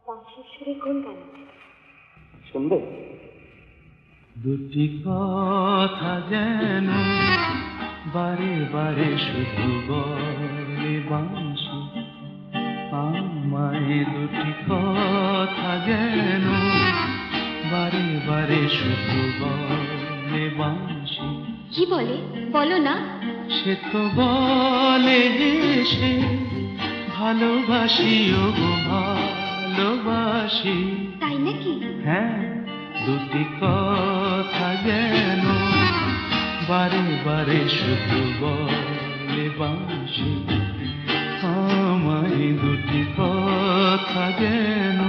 বাঁশির সুরে কোন গান শুনবে? দুটি কথা যেন বারে বারে শুধু বলে বাঁশি, আমায় দুটি কথা যেন বারে বারে শুধু বলে বাঁশি। কি বলে বলো না? সে তো বলে হেসে ভালোবাসি, ও গো ভালোবাসি। তাই নাকি? হ্যাঁ, দুটি কথা যেন বারে বারে শুধু বলে বাঁশি, আমায় দুটি কথা যেন।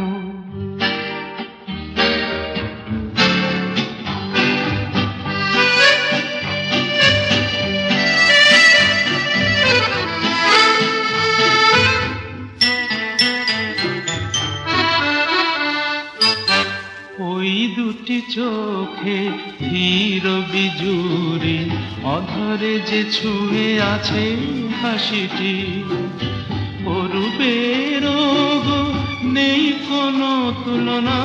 ওই দুটি চোখে ধীর বিজুরি, অধরে যে ছুঁয়ে আছে হাসিটি, অরূপের গো নেই কোনো তুলনা,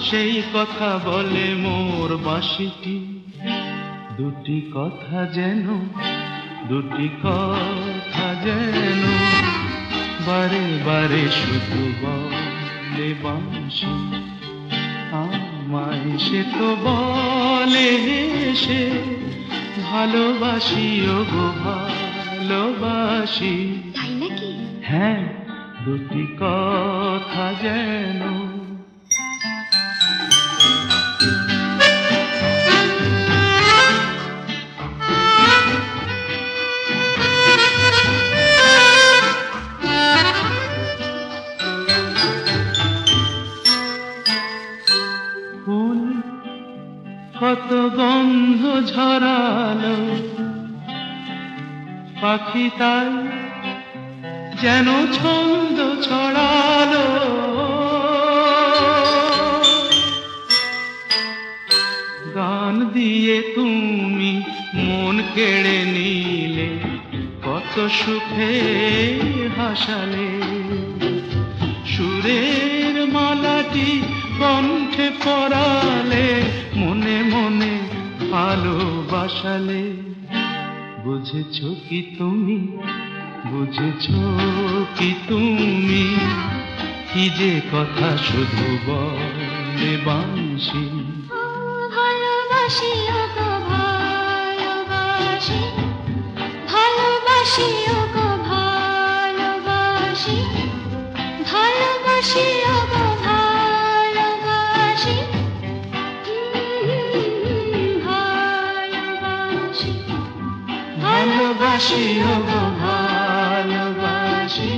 সেই কথা বলে মোর বাঁশিটি। দুটি কথা যেন, দুটি কথা যেন বারে বারে শুধু বলে বাঁশি, আমায় সে তো বলে হেসে ভালোবাসি, ও গো ভালোবাসি। তাই নাকি? হ্যাঁ, দুটি কথা যেন। ফুল কত গন্ধ ঝরালো, পাখি তাই যেন ছন্দ ছড়ালো, গান দিয়ে তুমি মন কেড়ে নিলে, কত সুখে হাসালে, সুরের মালাটি কণ্ঠে পরালে, মনে মনে ভালোবাসালে। বুঝেছ কি তুমি, বুঝেছ কি তুমি, কি যে কথা শুধু বলে বাঁশি। ভালোবাসি, ও গো ভালোবাসি, ভালোবাসি, ও গো ভালোবাসি, ভালোবাসি, ও গো ভালোবাসি, ভালোবাসি, ভালোবাসি, ও গো ভালোবাসি,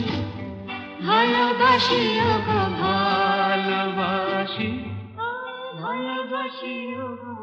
ভালোবাসি, ও গো ভালোবাসি, ভালোবাসি, ও গো।